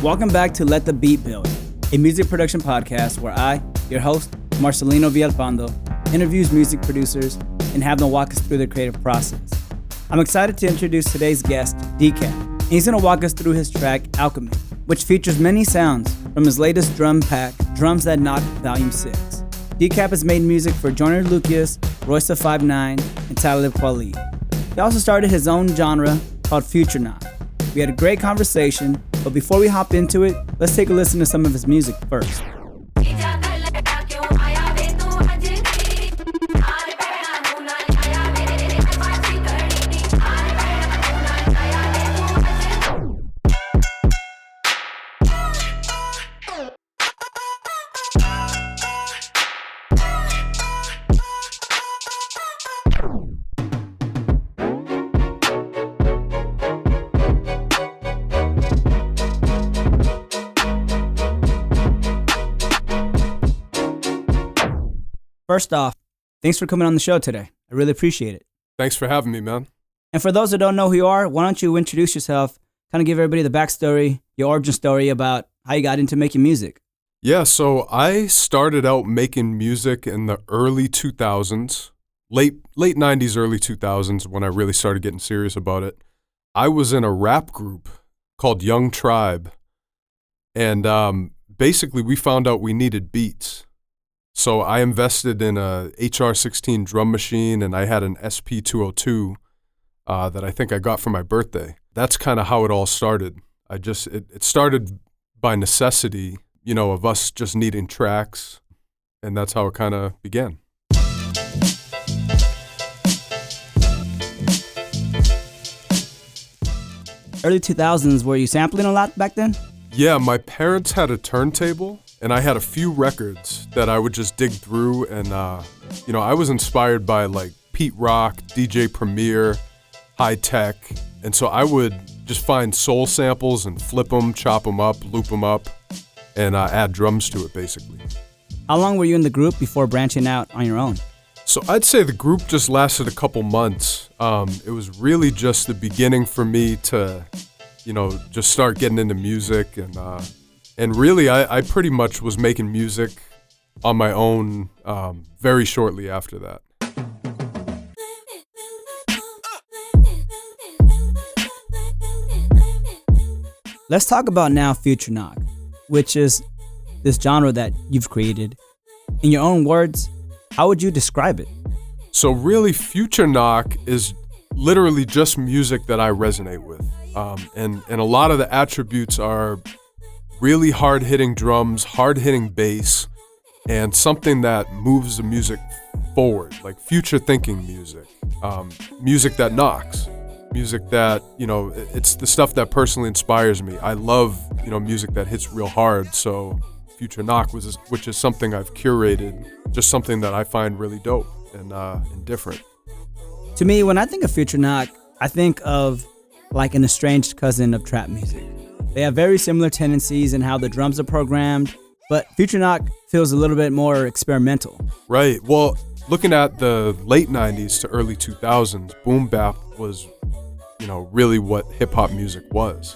Welcome back to Let the Beat Build, a music production podcast where I, your host, Marcelino Villalpando, interviews music producers and have them walk us through their creative process. I'm excited to introduce today's guest, Decap, and he's going to walk us through his track, Alchemy, which features many sounds from his latest drum pack, Drums That Knock Volume 6. Decap has made music for Joyner Lucas, Royce the 5'9", and Talib Kweli. He also started his own genre called Future Knock. We had a great conversation, but before we hop into it, let's take a listen to some of his music first. First off, thanks for coming on the show today. I really appreciate it. Thanks for having me, man. And for those that don't know who you are, why don't you introduce yourself, kind of give everybody the backstory, your origin story about how you got into making music. Yeah, so I started out making music in the early 2000s, late 90s, early 2000s when I really started getting serious about it. I was in a rap group called Young Tribe, and basically we found out we needed beats. So I invested in a HR-16 drum machine, and I had an SP202 that I think I got for my birthday. That's kind of how it all started. It started by necessity, of us just needing tracks, and that's how it kind of began. Early 2000s, were you sampling a lot back then? Yeah, my parents had a turntable, and I had a few records that I would just dig through, and I was inspired by like Pete Rock, DJ Premier, High Tech, and so I would just find soul samples and flip them, chop them up, loop them up, and add drums to it basically. How long were you in the group before branching out on your own? So I'd say the group just lasted a couple months. It was really just the beginning for me to, just start getting into music, and really, I pretty much was making music on my own very shortly after that. Let's talk about now Future Knock, which is this genre that you've created. In your own words, how would you describe it? So really, Future Knock is literally just music that I resonate with. And a lot of the attributes are really hard-hitting drums, hard-hitting bass, and something that moves the music forward, like future-thinking music, music that knocks, music that, it's the stuff that personally inspires me. I love, music that hits real hard, so Future Knock, which is something I've curated, just something that I find really dope and different. To me, when I think of Future Knock, I think of like an estranged cousin of trap music. They have very similar tendencies in how the drums are programmed, but Future Knock feels a little bit more experimental. Right. Well, looking at the late 90s to early 2000s, boom bap was, really what hip-hop music was.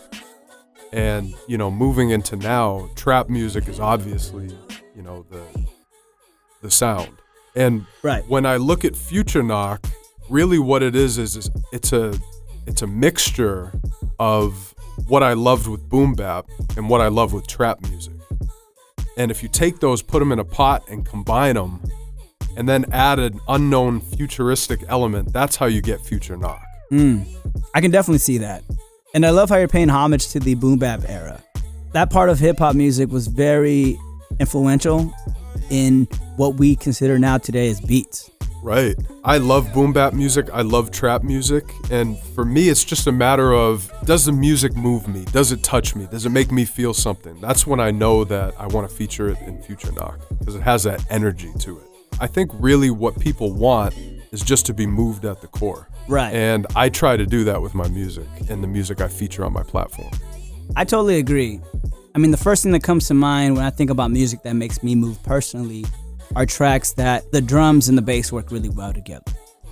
And, moving into now, trap music is obviously, the sound. And right. When I look at Future Knock, really what it is it's a mixture of what I loved with boom bap and what I love with trap music. And if you take those, put them in a pot and combine them, and then add an unknown futuristic element, that's how you get Future Knock. I can definitely see that. And I love how you're paying homage to the boom bap era. That part of hip hop music was very influential in what we consider now today as beats. Right. I love boom bap music. I love trap music. And for me, it's just a matter of, does the music move me? Does it touch me? Does it make me feel something? That's when I know that I want to feature it in Future Knock, because it has that energy to it. I think really what people want is just to be moved at the core. Right. And I try to do that with my music and the music I feature on my platform. I totally agree. I mean, the first thing that comes to mind when I think about music that makes me move personally are tracks that the drums and the bass work really well together.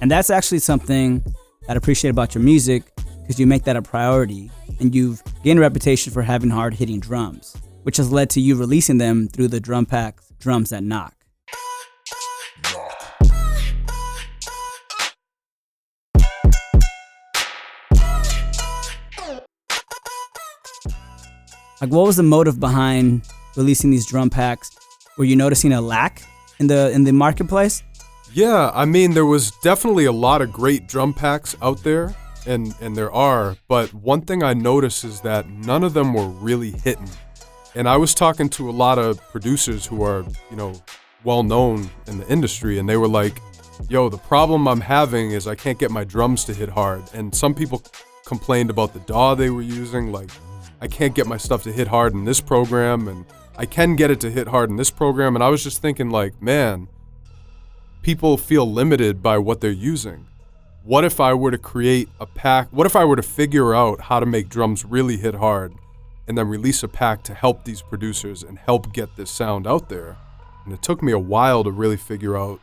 And that's actually something that I appreciate about your music, because you make that a priority and you've gained a reputation for having hard-hitting drums, which has led to you releasing them through the drum pack Drums That Knock. Like, what was the motive behind releasing these drum packs? Were you noticing a lack in the marketplace? Yeah, I mean, there was definitely a lot of great drum packs out there, and there are, but one thing I noticed is that none of them were really hitting. And I was talking to a lot of producers who are, well known in the industry, and they were like, yo, the problem I'm having is I can't get my drums to hit hard. And some people complained about the DAW they were using, like, I can't get my stuff to hit hard in this program, and I can get it to hit hard in this program. And I was just thinking, like, man, people feel limited by what they're using. What if I were to create a pack? What if I were to figure out how to make drums really hit hard and then release a pack to help these producers and help get this sound out there? And it took me a while to really figure out,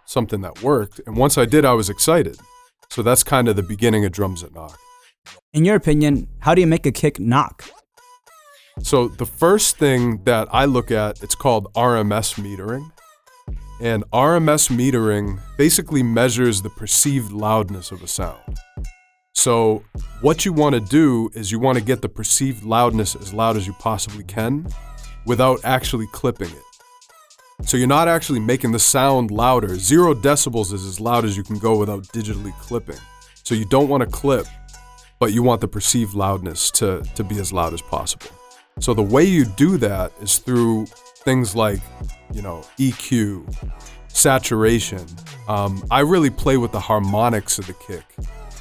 something that worked. And once I did, I was excited. So that's kind of the beginning of Drums That Knock. In your opinion, how do you make a kick knock? So the first thing that I look at, it's called RMS metering. And RMS metering basically measures the perceived loudness of a sound. So what you want to do is you want to get the perceived loudness as loud as you possibly can without actually clipping it. So you're not actually making the sound louder. 0 decibels is as loud as you can go without digitally clipping. So you don't want to clip, but you want the perceived loudness to be as loud as possible. So the way you do that is through things like, EQ, saturation. I really play with the harmonics of the kick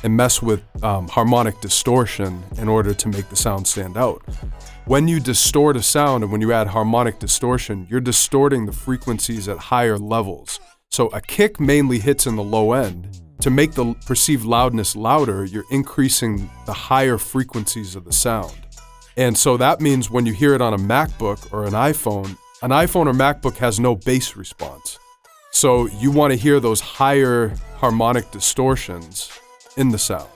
and mess with harmonic distortion in order to make the sound stand out. When you distort a sound and when you add harmonic distortion, you're distorting the frequencies at higher levels. So a kick mainly hits in the low end. To make the perceived loudness louder, you're increasing the higher frequencies of the sound. And so that means when you hear it on a MacBook or an iPhone or MacBook has no bass response. So you want to hear those higher harmonic distortions in the sound.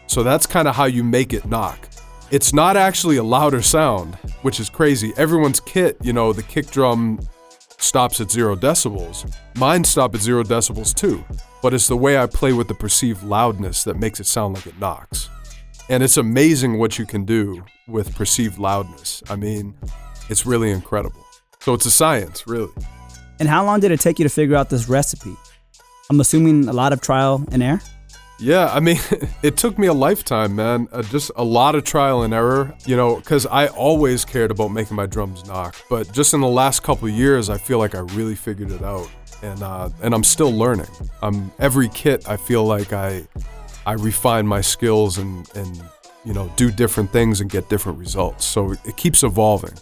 So that's kind of how you make it knock. It's not actually a louder sound, which is crazy. Everyone's kit, the kick drum stops at 0 decibels. Mine stop at 0 decibels too. But it's the way I play with the perceived loudness that makes it sound like it knocks. And it's amazing what you can do with perceived loudness. I mean, it's really incredible. So it's a science, really. And how long did it take you to figure out this recipe? I'm assuming a lot of trial and error? Yeah, I mean, it took me a lifetime, man. Just a lot of trial and error, because I always cared about making my drums knock. But just in the last couple of years, I feel like I really figured it out. And I'm still learning. Every kit, I feel like I refine my skills and do different things and get different results. So it keeps evolving.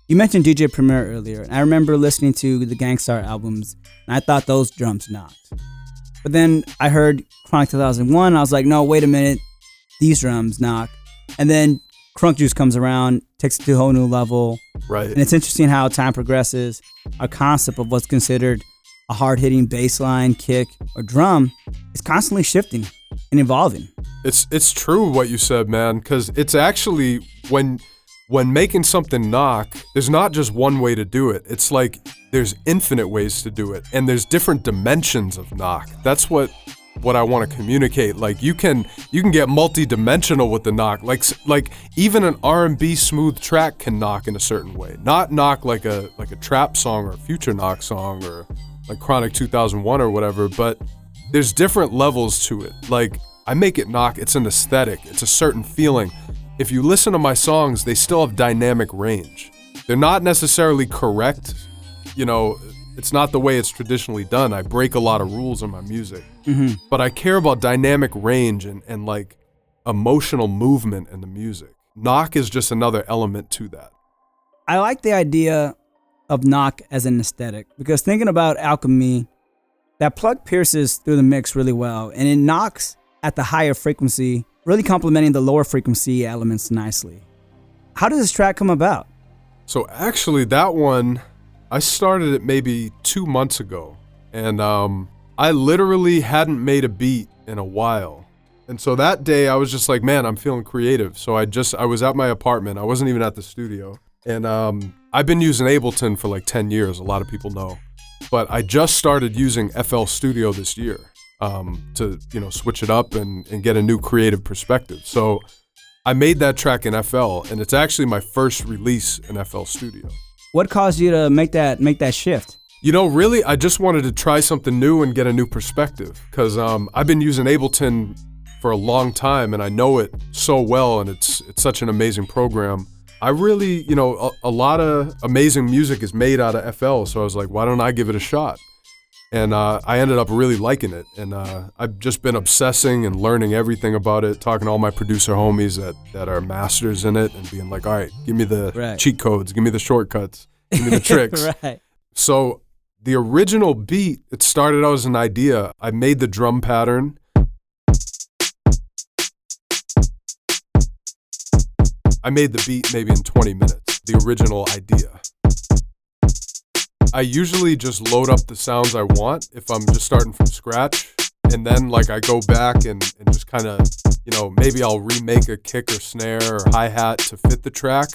You mentioned DJ Premier earlier, and I remember listening to the Gangstar albums, and I thought those drums knocked. But then I heard Chronic 2001, and I was like, no, wait a minute, these drums knock. And then Crunk Juice comes around, takes it to a whole new level. Right. And it's interesting how time progresses. Our concept of what's considered a hard-hitting bass line, kick, or drum is constantly shifting and evolving. It's true what you said, man, because it's actually when making something knock, there's not just one way to do it. It's like there's infinite ways to do it, and there's different dimensions of knock. That's what I want to communicate. Like you can get multi-dimensional with the knock. Like even an R&B smooth track can knock in a certain way. Not knock like a trap song or a future knock song or like Chronic 2001 or whatever, but there's different levels to it. Like I make it knock, it's an aesthetic, it's a certain feeling. If you listen to my songs, they still have dynamic range. They're not necessarily correct, it's not the way it's traditionally done. I break a lot of rules in my music, but I care about dynamic range and like emotional movement in the music. Knock is just another element to that. I like the idea of knock as an aesthetic because thinking about Alchemy, that plug pierces through the mix really well and it knocks at the higher frequency, really complementing the lower frequency elements nicely. How does this track come about? So actually that one, I started it maybe 2 months ago, and I literally hadn't made a beat in a while. And so that day I was just like, man, I'm feeling creative. So I was at my apartment. I wasn't even at the studio. And I've been using Ableton for like 10 years, a lot of people know. But I just started using FL Studio this year to, switch it up and get a new creative perspective. So I made that track in FL, and it's actually my first release in FL Studio. What caused you to make that shift? Really, I just wanted to try something new and get a new perspective, because I've been using Ableton for a long time, and I know it so well, and it's such an amazing program. I really, a lot of amazing music is made out of FL, so I was like, why don't I give it a shot? And I ended up really liking it, and I've just been obsessing and learning everything about it, talking to all my producer homies that are masters in it, and being like, all right, give me the cheat codes, give me the shortcuts, give me the tricks. Right. So the original beat, it started out as an idea. I made the drum pattern. I made the beat maybe in 20 minutes, the original idea. I usually just load up the sounds I want if I'm just starting from scratch. And then I go back and just kind of, maybe I'll remake a kick or snare or hi-hat to fit the track.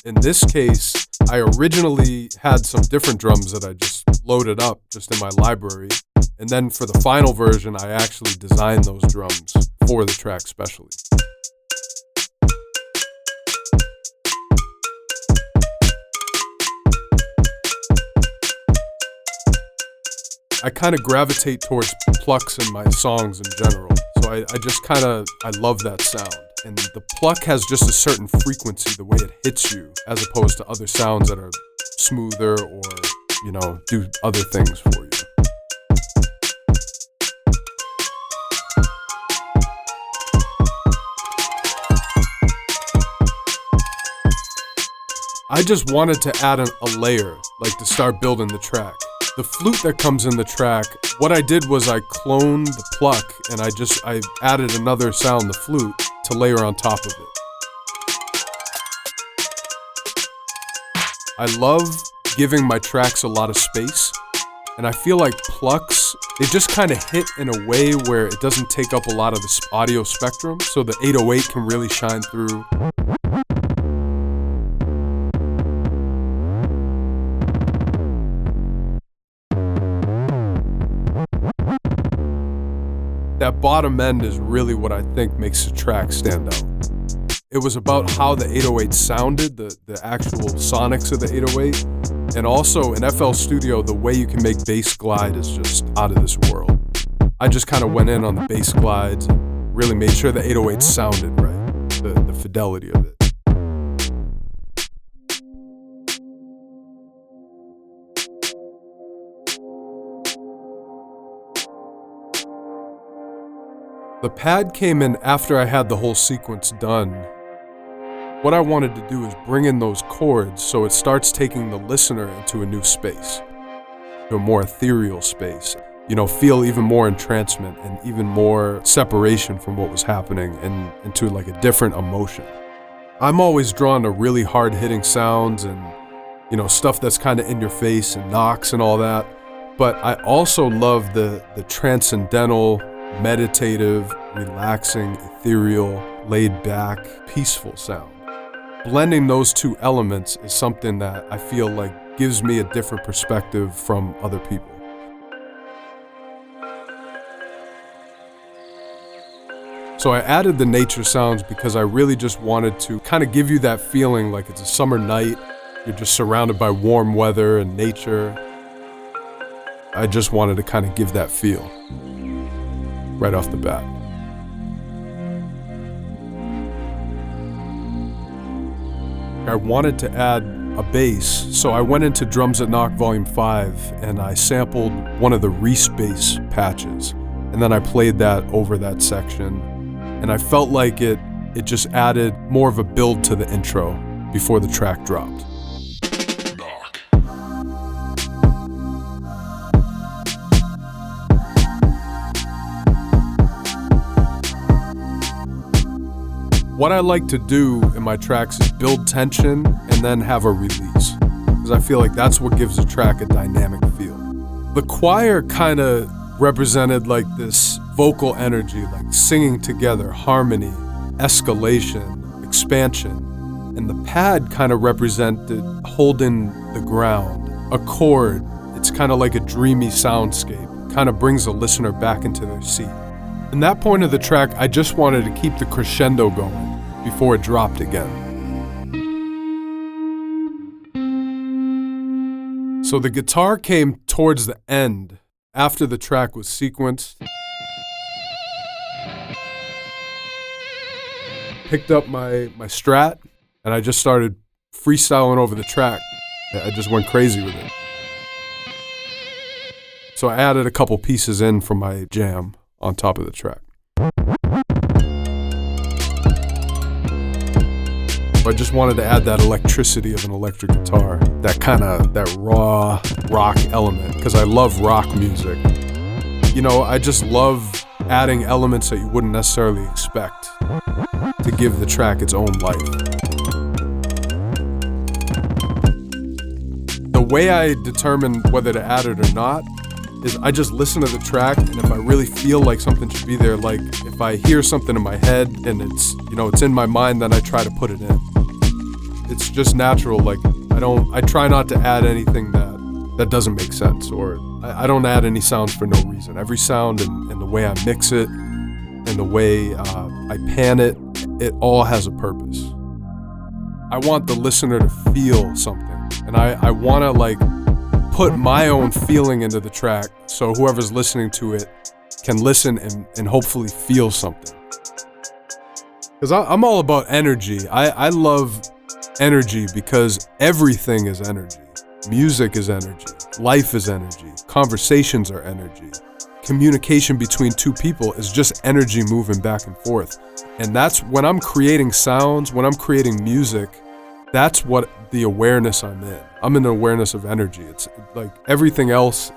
In this case, I originally had some different drums that I just loaded up just in my library. And then for the final version, I actually designed those drums for the track specially. I kind of gravitate towards plucks in my songs in general. So I love that sound. And the pluck has just a certain frequency, the way it hits you, as opposed to other sounds that are smoother or, do other things for you. I just wanted to add a layer, to start building the track. The flute that comes in the track, what I did was I cloned the pluck and I added another sound, the flute, to layer on top of it. I love giving my tracks a lot of space, and I feel like plucks, they just kind of hit in a way where it doesn't take up a lot of the audio spectrum, so the 808 can really shine through. That bottom end is really what I think makes the track stand out. It was about how the 808 sounded, the actual sonics of the 808, and also in FL Studio, the way you can make bass glide is just out of this world. I just kind of went in on the bass glides and really made sure the 808 sounded right, the fidelity of it. The pad came in after I had the whole sequence done. What I wanted to do is bring in those chords so it starts taking the listener into a new space, to a more ethereal space. Feel even more entrancement and even more separation from what was happening and into a different emotion. I'm always drawn to really hard-hitting sounds and, stuff that's kind of in your face and knocks and all that. But I also love the transcendental, meditative, relaxing, ethereal, laid-back, peaceful sound. Blending those two elements is something that I feel like gives me a different perspective from other people. So I added the nature sounds because I really just wanted to kind of give you that feeling like it's a summer night, you're just surrounded by warm weather and nature. I just wanted to kind of give that feel right off the bat. I wanted to add a bass, so I went into Drums That Knock Volume 5 and I sampled one of the Reese bass patches, and then I played that over that section, and I felt like it just added more of a build to the intro before the track dropped. What I like to do in my tracks is build tension and then have a release. because I feel like that's what gives a track a dynamic feel. The choir kind of represented like this vocal energy, like singing together, harmony, escalation, expansion. And the pad kind of represented holding the ground, a chord. It's kind of like a dreamy soundscape, kind of brings the listener back into their seat. In that point of the track, I just wanted to keep the crescendo going before it dropped again. So the guitar came towards the end after the track was sequenced. Picked up my Strat and I just started freestyling over the track. I just went crazy with it. So I added a couple pieces in from my jam on top of the track. I just wanted to add that electricity of an electric guitar, that raw rock element, because I love rock music. You know, I just love adding elements that you wouldn't necessarily expect to give the track its own life. The way I determine whether to add it or not is I just listen to the track, and if I really feel like something should be there, like if I hear something in my head and it's in my mind, then I try to put it in. It's just natural. Like I try not to add anything that doesn't make sense, or I don't add any sounds for no reason. Every sound and the way I mix it and the way I pan it, it all has a purpose. I want the listener to feel something, and I want to like put my own feeling into the track so whoever's listening to it can listen and hopefully feel something. Because I'm all about energy. I love energy because everything is energy. Music is energy. Life is energy. Conversations are energy. Communication between two people is just energy moving back and forth. And that's when I'm creating sounds, when I'm creating music, that's what the awareness I'm in. I'm in the awareness of energy. It's like everything else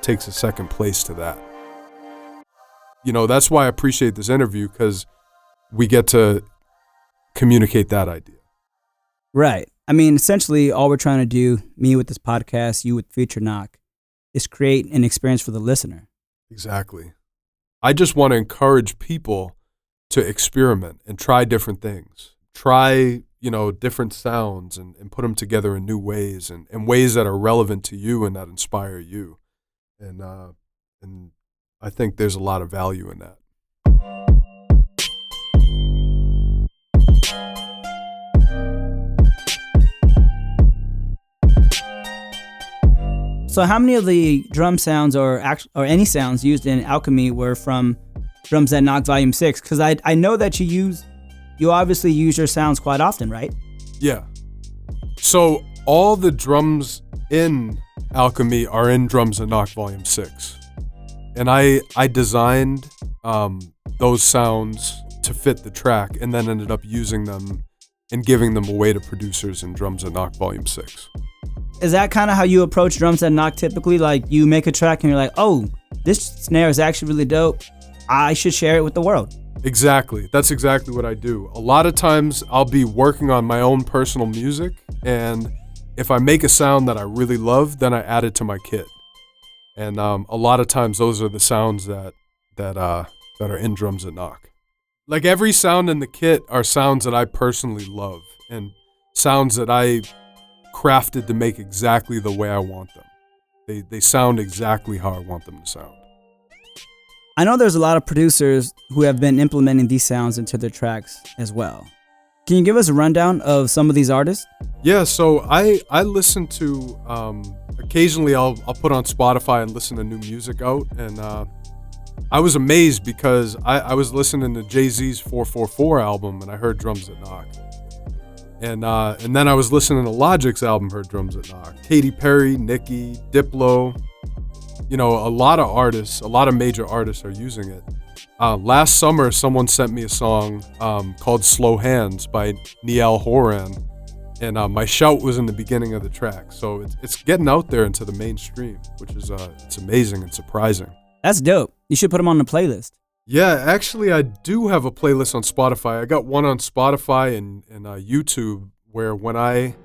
takes a second place to that. You know, that's why I appreciate this interview, because we get to communicate that idea. Right. I mean, essentially, all we're trying to do, me with this podcast, you with Future Knock, is create an experience for the listener. Exactly. I just want to encourage people to experiment and try different things. Try, different sounds and put them together in new ways and ways that are relevant to you and that inspire you. And I think there's a lot of value in that. So how many of the drum sounds or any sounds used in Alchemy were from Drums That Knock Volume 6? Because I know that you obviously use your sounds quite often, right? Yeah. So all the drums in Alchemy are in Drums That Knock Volume 6. And I designed those sounds to fit the track and then ended up using them and giving them away to producers in Drums That Knock Volume 6. Is that kind of how you approach Drums That Knock typically? Like you make a track and you're like, oh, this snare is actually really dope. I should share it with the world. Exactly. That's exactly what I do. A lot of times I'll be working on my own personal music, and if I make a sound that I really love, then I add it to my kit. And a lot of times those are the sounds that are in Drums That Knock. Like every sound in the kit are sounds that I personally love and sounds that I crafted to make exactly the way I want them. They sound exactly how I want them to sound. I know there's a lot of producers who have been implementing these sounds into their tracks as well. Can you give us a rundown of some of these artists? Yeah, so I listen to, occasionally I'll put on Spotify and listen to new music out, and I was amazed because I was listening to Jay-Z's 444 album and I heard Drums That Knock. And then I was listening to Logic's album, heard Drums That Knock. Katy Perry, Nicki, Diplo, a lot of artists, a lot of major artists are using it. Last summer, someone sent me a song called Slow Hands by Niall Horan, and my shout was in the beginning of the track. So it's getting out there into the mainstream, which is it's amazing and surprising. That's dope. You should put them on the playlist. Yeah, actually, I do have a playlist on Spotify. I got one on Spotify and YouTube where when I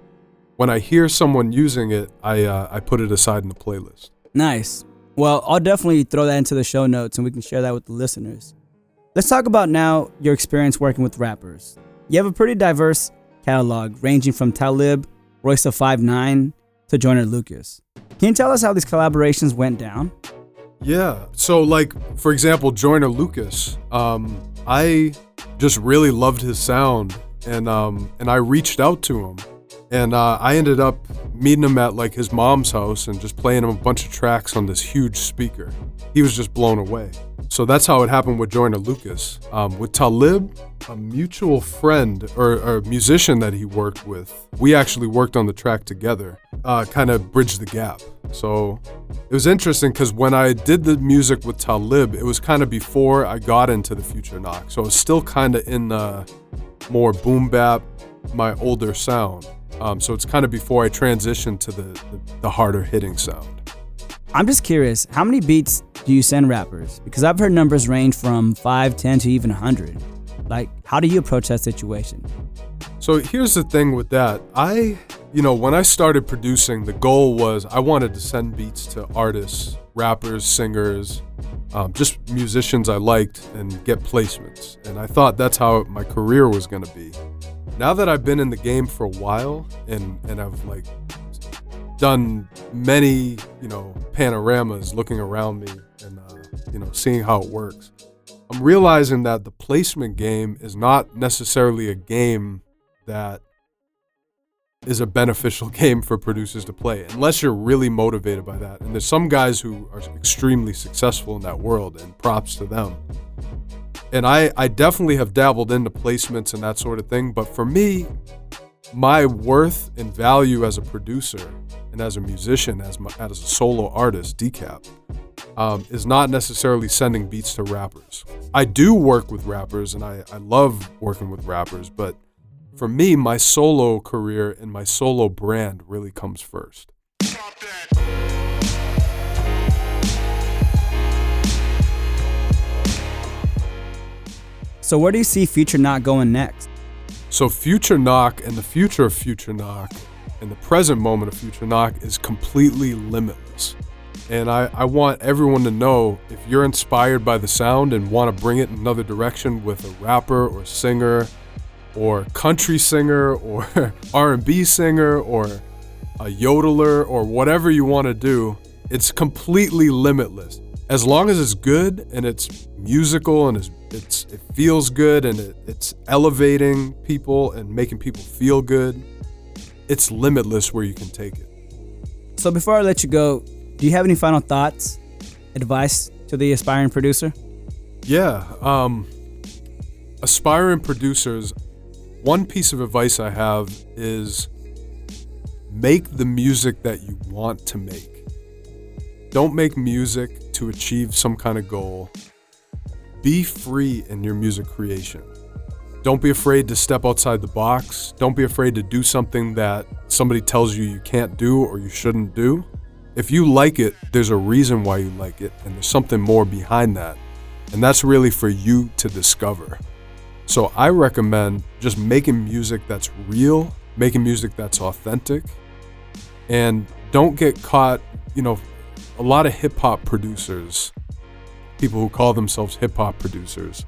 when I hear someone using it, I put it aside in the playlist. Nice. Well, I'll definitely throw that into the show notes and we can share that with the listeners. Let's talk about now your experience working with rappers. You have a pretty diverse catalog ranging from Talib, Royce of 5'9", to Joyner Lucas. Can you tell us how these collaborations went down? Yeah. So like, for example, Joyner Lucas, I just really loved his sound and I reached out to him and I ended up meeting him at like his mom's house and just playing him a bunch of tracks on this huge speaker. He was just blown away. So that's how it happened with Joyner Lucas. With Talib, a mutual friend or a musician that he worked with, we actually worked on the track together, kind of bridged the gap. So it was interesting because when I did the music with Talib, it was kind of before I got into the Future Knock. So it was still kind of in the more boom bap, my older sound. So it's kind of before I transitioned to the harder hitting sound. I'm just curious, how many beats do you send rappers? Because I've heard numbers range from 5, 10 to even 100. Like, how do you approach that situation? So here's the thing with that. When I started producing, the goal was I wanted to send beats to artists, rappers, singers, just musicians I liked and get placements. And I thought that's how my career was going to be. Now that I've been in the game for a while and I've like done many, panoramas looking around me and, seeing how it works, I'm realizing that the placement game is not necessarily a game that is a beneficial game for producers to play, unless you're really motivated by that. And there's some guys who are extremely successful in that world, and props to them. And I definitely have dabbled into placements and that sort of thing, but for me, my worth and value as a producer and as a musician, as a solo artist, Decap, is not necessarily sending beats to rappers. I do work with rappers and I love working with rappers, but for me, my solo career and my solo brand really comes first. So where do you see Future Knock going next? So Future Knock and the future of Future Knock and the present moment of Future Knock is completely limitless. And I want everyone to know, if you're inspired by the sound and want to bring it in another direction with a rapper or singer or country singer or R&B singer or a yodeler or whatever you want to do, it's completely limitless. As long as it's good and it's musical and it feels good and it's elevating people and making people feel good, it's limitless where you can take it. So before I let you go, do you have any final thoughts, advice to the aspiring producer? Yeah, aspiring producers, one piece of advice I have is make the music that you want to make. Don't make music to achieve some kind of goal. Be free in your music creation. Don't be afraid to step outside the box. Don't be afraid to do something that somebody tells you can't do or you shouldn't do. If you like it, there's a reason why you like it, and there's something more behind that. And that's really for you to discover. So I recommend just making music that's real, making music that's authentic, and don't get caught, a lot of hip-hop producers, people who call themselves hip-hop producers,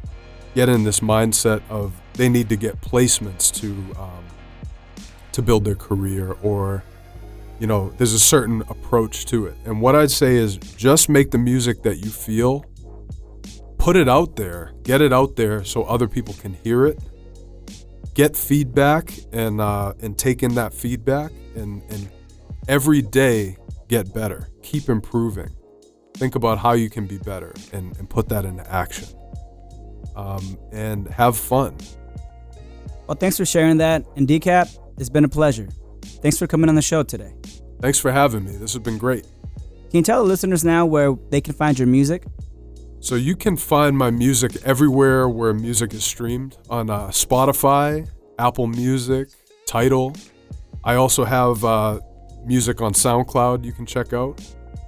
get in this mindset of they need to get placements to build their career, or there's a certain approach to it. And what I'd say is just make the music that you feel, put it out there, get it out there so other people can hear it, get feedback and take in that feedback, and every day get better, keep improving. Think about how you can be better and put that into action. And have fun. Well, thanks for sharing that. And Decap, it's been a pleasure. Thanks for coming on the show today. Thanks for having me. This has been great. Can you tell the listeners now where they can find your music? So you can find my music everywhere where music is streamed, on Spotify, Apple Music, Tidal. I also have music on SoundCloud you can check out.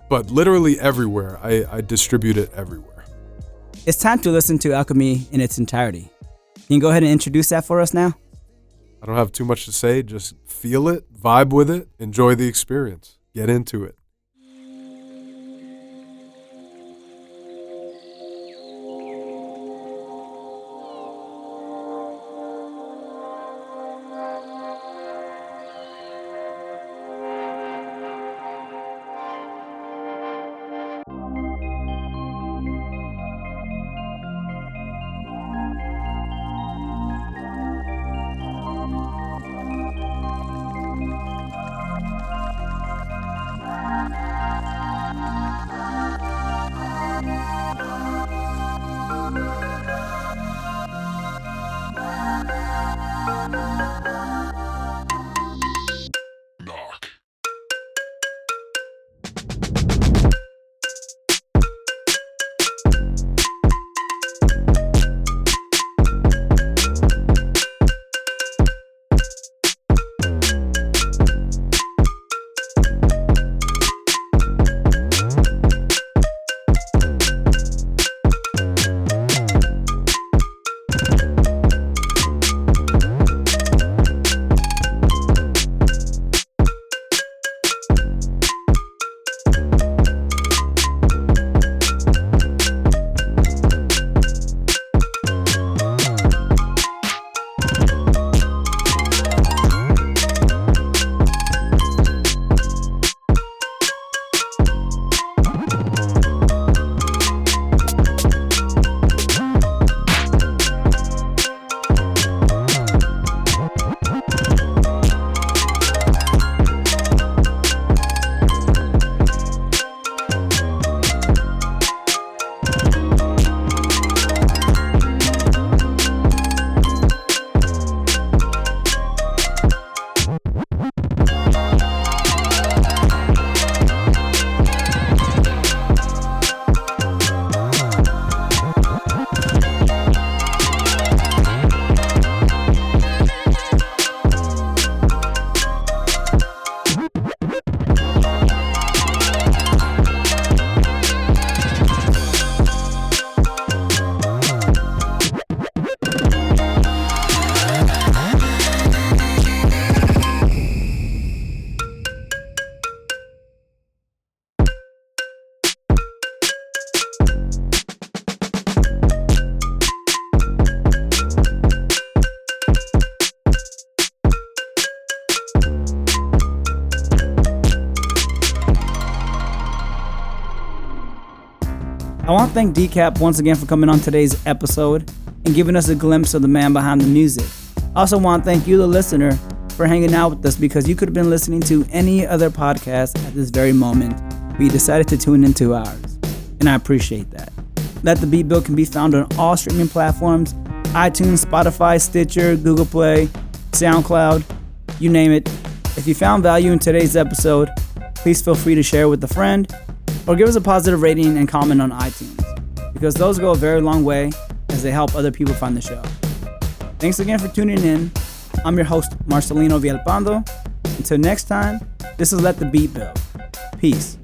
But literally everywhere. I distribute it everywhere. It's time to listen to Alchemy in its entirety. Can you go ahead and introduce that for us now? I don't have too much to say. Just feel it, vibe with it, enjoy the experience. Get into it. I want to thank Decap once again for coming on today's episode and giving us a glimpse of the man behind the music. I also want to thank you, the listener, for hanging out with us, because you could have been listening to any other podcast at this very moment, but you decided to tune into ours, and I appreciate that. Let the Beat Bill can be found on all streaming platforms: iTunes, Spotify, Stitcher, Google Play, SoundCloud, you name it. If you found value in today's episode, please feel free to share it with a friend, or give us a positive rating and comment on iTunes, because those go a very long way as they help other people find the show. Thanks again for tuning in. I'm your host, Marcelino Villalpando. Until next time, this is Let the Beat Build. Peace.